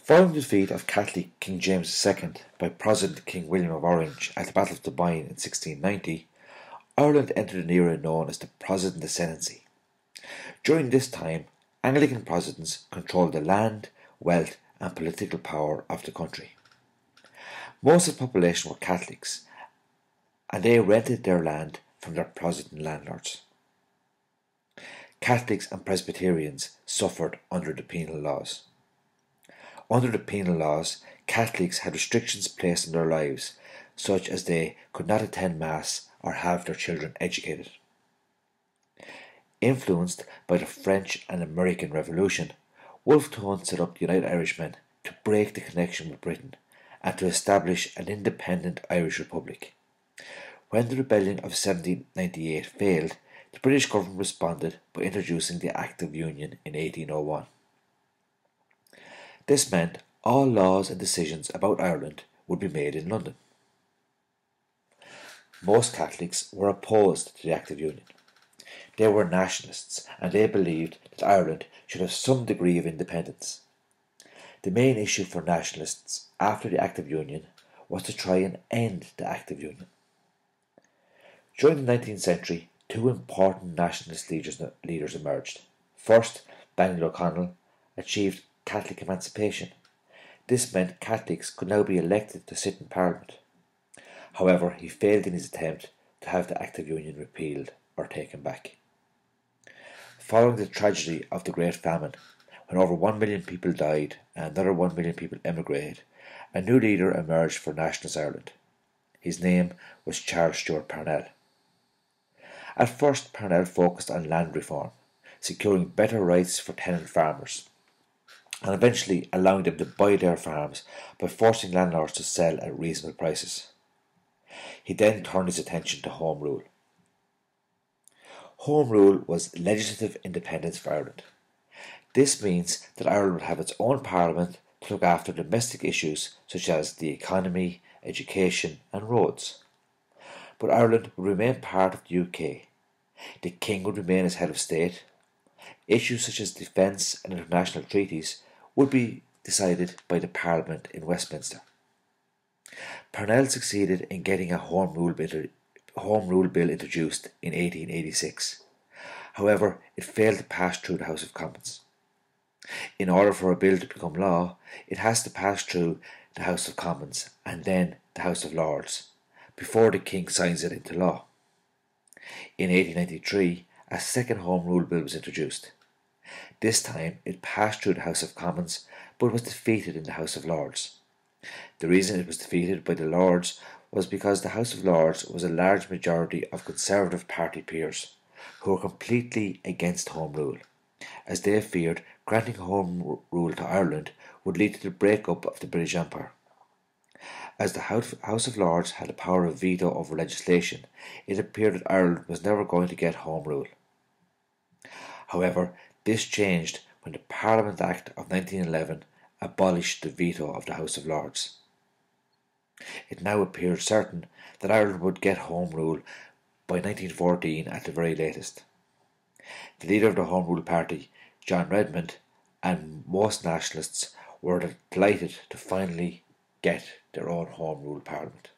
Following the defeat of Catholic King James II by Protestant King William of Orange at the Battle of Dubai in 1690, Ireland entered an era known as the Protestant Ascendancy. During this time, Anglican Protestants controlled the land, wealth and political power of the country. Most of the population were Catholics, and they rented their land from their Protestant landlords. Catholics and Presbyterians suffered under the penal laws. Under the penal laws, Catholics had restrictions placed on their lives, such as they could not attend Mass or have their children educated. Influenced by the French and American Revolution, Wolfe Tone set up the United Irishmen to break the connection with Britain and to establish an independent Irish Republic. When the rebellion of 1798 failed, the British government responded by introducing the Act of Union in 1801. This meant all laws and decisions about Ireland would be made in London. Most Catholics were opposed to the Act of Union. They were nationalists and they believed that Ireland should have some degree of independence. The main issue for nationalists after the Act of Union was to try and end the Act of Union. During the 19th century, two important nationalist leaders emerged. First, Daniel O'Connell achieved Catholic emancipation. This meant Catholics could now be elected to sit in Parliament. However, he failed in his attempt to have the Act of Union repealed or taken back. Following the tragedy of the Great Famine, when over 1 million people died and another 1 million people emigrated, a new leader emerged for Nationalist Ireland. His name was Charles Stewart Parnell. At first, Parnell focused on land reform, securing better rights for tenant farmers, and eventually allowing them to buy their farms by forcing landlords to sell at reasonable prices. He then turned his attention to Home Rule. Home Rule was legislative independence for Ireland. This means that Ireland would have its own parliament to look after domestic issues such as the economy, education and roads. But Ireland would remain part of the UK. The King would remain as head of state. Issues such as defence and international treaties would be decided by the Parliament in Westminster. Parnell succeeded in getting a Home Rule Bill introduced in 1886. However, it failed to pass through the House of Commons. In order for a bill to become law, it has to pass through the House of Commons and then the House of Lords, before the King signs it into law. In 1893, a second Home Rule Bill was introduced. This time it passed through the House of Commons but was defeated in the House of Lords. The reason it was defeated by the Lords was because the House of Lords was a large majority of Conservative Party peers who were completely against Home Rule, as they feared granting Home Rule to Ireland would lead to the breakup of the British Empire. As the House of Lords had the power of veto over legislation, it appeared that Ireland was never going to get Home Rule. However, this changed when the Parliament Act of 1911 abolished the veto of the House of Lords. It now appeared certain that Ireland would get Home Rule by 1914 at the very latest. The leader of the Home Rule Party, John Redmond, and most nationalists were delighted to finally get their own Home Rule Parliament.